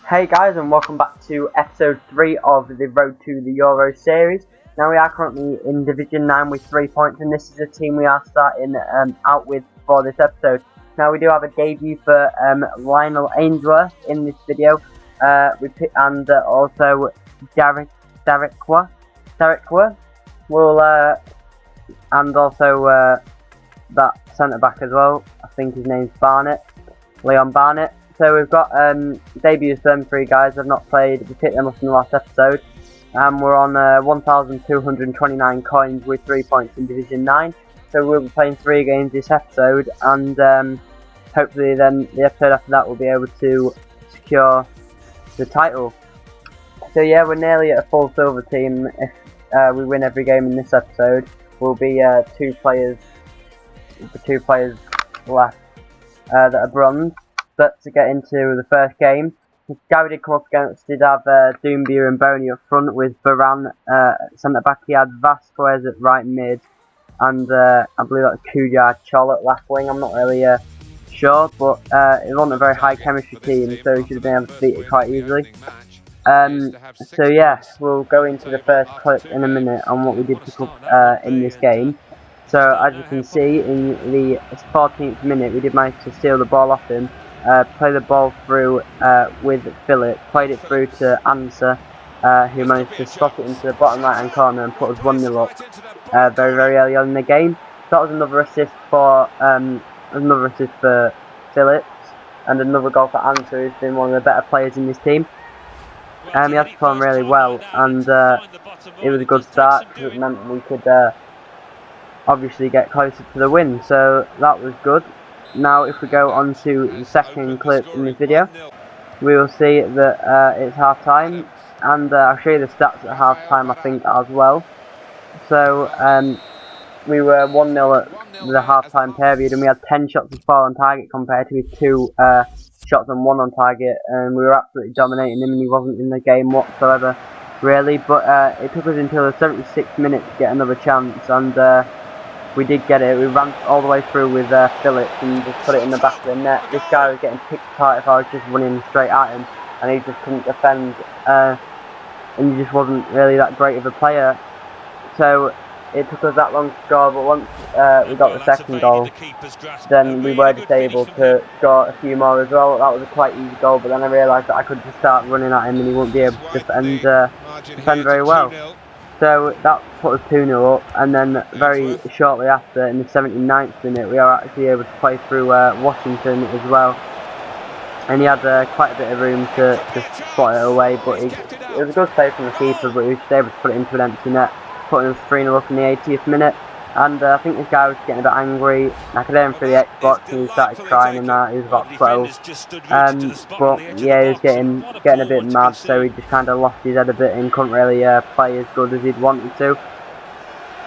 Hey guys, and welcome back to episode 3 of the Road to the Euro series. Now we are currently in Division 9 with 3 points, and this is the team we are starting out with for this episode. Now we do have a debut for Lionel Ainsworth in this video, and also Derek will, and also that centre back as well. I think his name's Leon Barnett. So we've got debuts for them 3 guys. I've not played. We picked them up in the last episode. We're on 1,229 coins with 3 points in Division 9. So we'll be playing 3 games this episode, and hopefully then the episode after that we'll be able to secure the title. So yeah, we're nearly at a full silver team. If we win every game in this episode, we'll be 2 players left that are bronze. But to get into the first game, the guy we did come up against did have Doumbia and Boney up front with Varane centre back. He had Vasquez at right mid, and I believe that was Kujar Chol at left wing. I'm not really sure, but it wasn't a very high chemistry team, so he should have been able to beat it quite easily. So yeah, we'll go into the first clip in a minute on what we did pick up in this game. So as you can see, in the 14th minute, we did manage to steal the ball off him. Play the ball through with Philip, played it through to Ansa, who managed to slot it into the bottom right hand corner and put us 1-0 up very early on in the game. So that was another assist for Phillips, and another goal for Ansa, who's been one of the better players in this team. He had performed really well, and it was a good start because it meant we could obviously get closer to the win, so that was good. Now if we go on to the second clip in this video, we will see that it's half time, and I'll show you the stats at half time I think as well. So we were 1-0 at the half time period, and we had 10 shots as far on target compared to his 2 shots and 1 on target, and we were absolutely dominating him, and he wasn't in the game whatsoever really. But it took us until the 76th minute to get another chance, and we did get it. We ran all the way through with Phillips and just put it in the back of the net. This guy was getting picked apart if I was just running straight at him, and he just couldn't defend, and he just wasn't really that great of a player. So it took us that long to score, but once we got the second goal, then we were just able to score a few more as well. That was a quite easy goal, but then I realised that I could just start running at him and he wouldn't be able to defend very well. So that put us 2-0 up, and then very shortly after, in the 79th minute, we are actually able to play through Washington as well. And he had quite a bit of room to spot it away, but it was a good save from the keeper, but he was able to put it into an empty net, putting us 3-0 up in the 80th minute. And I think this guy was getting a bit angry. I could hear him through the Xbox, and he started crying and that. He was about 12. But yeah, he was getting a bit mad, so he just kind of lost his head a bit and couldn't really play as good as he'd wanted to.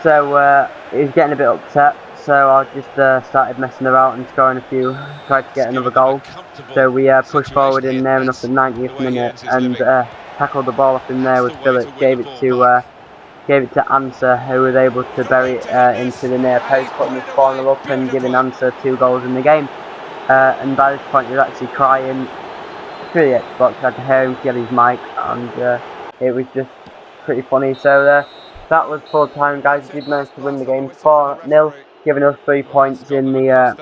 So he was getting a bit upset. So I just started messing around and scoring a few, tried to get another goal. So we pushed forward in there enough the 90th minute and tackled the ball up in there with Phillips, gave it to Ansa, who was able to bury it into the near post, putting us 4-0 up and giving Ansa 2 goals in the game. And by this point he was actually crying through the Xbox. I could hear him get his mic, and it was just pretty funny. So that was full time, guys. We did manage to win the game 4-0, giving us 3 points in the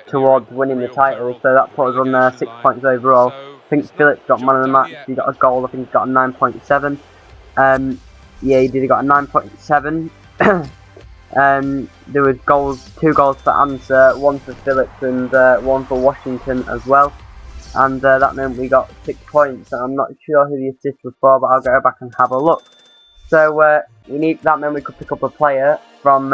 towards winning the title. So that put us on 6 points overall. I think Phillips got man of the match. He got a goal. I think he got a 9.7. Yeah, he did got a 9.7. There was 2 goals for Ansa, 1 for Phillips and 1 for Washington as well. And that meant we got 6 points. And I'm not sure who the assist was for, but I'll go back and have a look. So that meant we could pick up a player from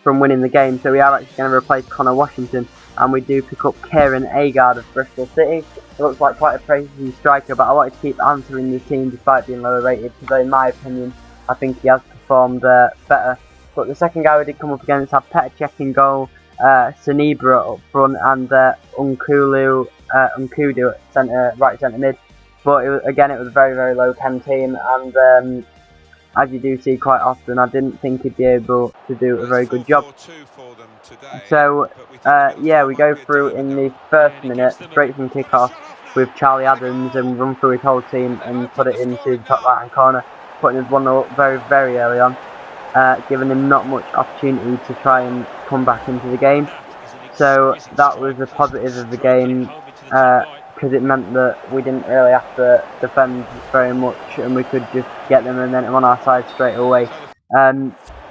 winning the game. So we are actually going to replace Connor Washington, and we do pick up Kieran Agard of Bristol City. It looks like quite a praising striker, but I wanted to keep Ansa in the team despite being lower rated, because in my opinion I think he has performed better. But the second guy we did come up against had Petr Cech in goal, Sanibra up front, and Nkudu at right centre mid. But it was a very low chem team, and as you do see quite often, I didn't think he'd be able to do a very good job. So yeah, we go through in the first minute, straight from kick-off. with Charlie Adams and run through his whole team and put it into the top right hand corner, putting us 1-0 up very, very early on, giving him not much opportunity to try and come back into the game. So that was a positive of the game, because it meant that we didn't really have to defend very much and we could just get them and then on our side straight away.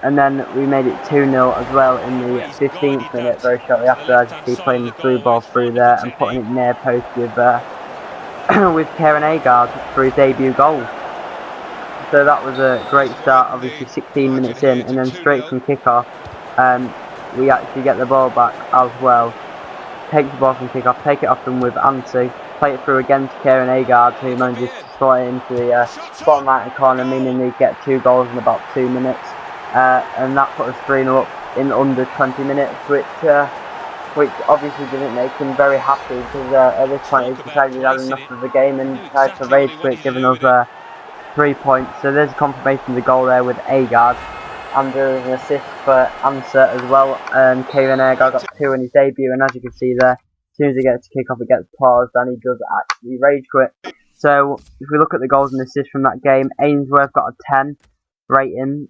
And then we made it 2-0 as well in the 15th minute, very shortly after, as you see, playing the through ball through there and putting it near post with with Kieran Agard for his debut goal. So that was a great start, obviously 16 minutes in, and then straight from kickoff, we actually get the ball back as well. Take the ball from kickoff, take it off them with Ansu, play it through again to Kieran Agard, who manages to slot it into the bottom right hand corner, meaning they get 2 goals in about 2 minutes. And that put us 3-0 up in under 20 minutes, which obviously didn't make him very happy, because at this point he decided he had enough of the game and decided to rage quit, giving us 3 points. So there's a confirmation of the goal there with Agard, and there was an assist for Ansa as well, and Kieran Agard got 2 in his debut, and as you can see there, as soon as he gets to kick off it gets paused and he does actually rage quit. So if we look at the goals and assists from that game, Ainsworth got a 10 rating.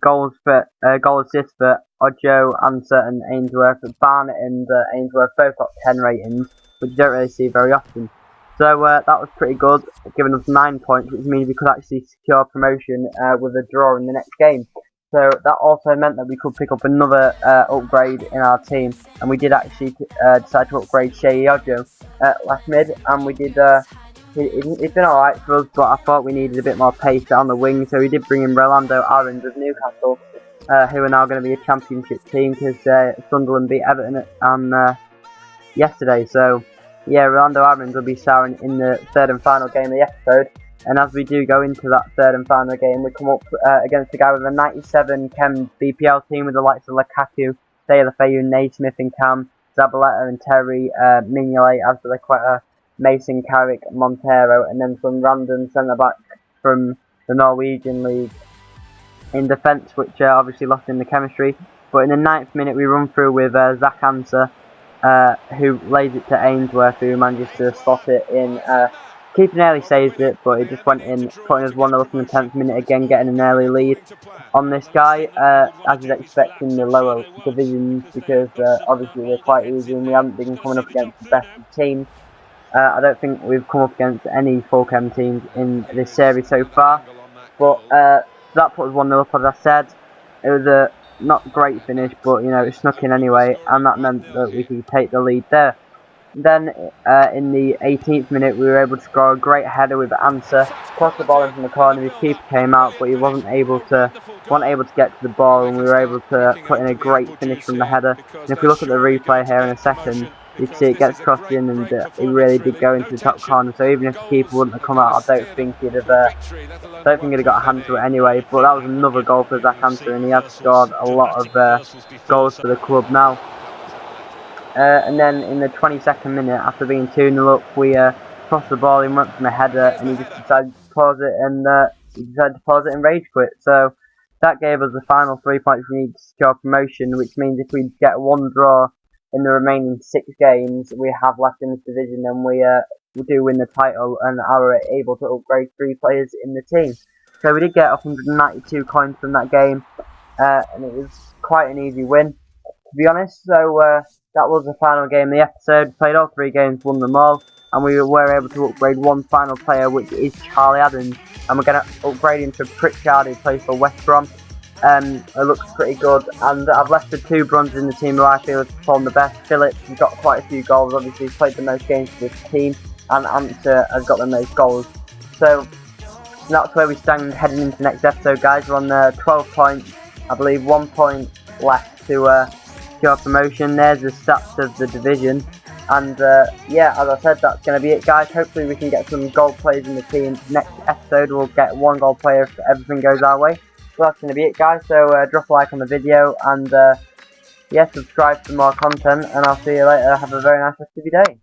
Goal assists for Ojo, Ansa and Ainsworth. Barnett and Ainsworth both got 10 ratings, which you don't really see very often. So that was pretty good, giving us 9 points, which means we could actually secure promotion with a draw in the next game. So that also meant that we could pick up another upgrade in our team, and we did actually decide to upgrade Shea Ojo left mid, and we did. It's been alright for us, but I thought we needed a bit more pace on the wing, so we did bring in Rolando Aarons of Newcastle, who are now going to be a championship team, because Sunderland beat Everton yesterday. So yeah, Rolando Aarons will be starring in the 3rd and final game of the episode, and as we do go into that 3rd and final game, we come up against a guy with a 97 chem BPL team with the likes of Lukaku, Deulofeu, Naismith and Cam, Zabaleta and Terry, Mignolet, Azpilicueta, Mason Carrick, Montero, and then some random centre-back from the Norwegian league in defence, which obviously lost in the chemistry. But in the 9th minute we run through with Zach Ansa, who lays it to Ainsworth, who manages to slot it in. Keeper nearly saves it, but it just went in, putting us 1-0 up in the 10th minute, again getting an early lead on this guy, as you'd expect in the lower divisions, because obviously they're quite easy and we haven't been coming up against the best of teams. I don't think we've come up against any full chem teams in this series so far, but that put us 1-0 up, as I said. It was a not great finish, but you know, it snuck in anyway, and that meant that we could take the lead there. Then in the 18th minute we were able to score a great header with Ansa, crossed the ball in from the corner. His keeper came out, but he wasn't able to get to the ball, and we were able to put in a great finish from the header. And if we look at the replay here in a second, you can see it gets crossed in, and it really did go into the top corner. So even if the keeper wouldn't have come out, I don't think he'd have got a hand to it anyway. But that was another goal for Zach Ansa, and he has scored a lot of goals for the club now. And then in the 22nd minute, after being 2-0 up, we crossed the ball in front from a header, and he just decided to pause it, and rage quit. So that gave us the final 3 points we need to secure promotion, which means if we get 1 draw in the remaining 6 games we have left in this division, then we do win the title and are able to upgrade 3 players in the team. So we did get 192 coins from that game, and it was quite an easy win, to be honest. So that was the final game of the episode. Played all 3 games, won them all, and we were able to upgrade 1 final player, which is Charlie Adams, and we're going to upgrade him to Pritchard, who plays for West Brom. It looks pretty good, and I've left the 2 bronzes in the team who I feel have performed the best. Phillips has got quite a few goals, obviously he's played the most games for this team, and Ansa has got the most goals. So that's where we stand heading into the next episode, guys. We're on 12 points, I believe 1 point left to secure promotion. There's the stats of the division, and yeah, as I said, that's going to be it, guys. Hopefully we can get some goal players in the team. Next episode we'll get 1 goal player if everything goes our way. So that's going to be it, guys. So drop a like on the video, and yeah, subscribe for more content, and I'll see you later. Have a very nice rest of your day.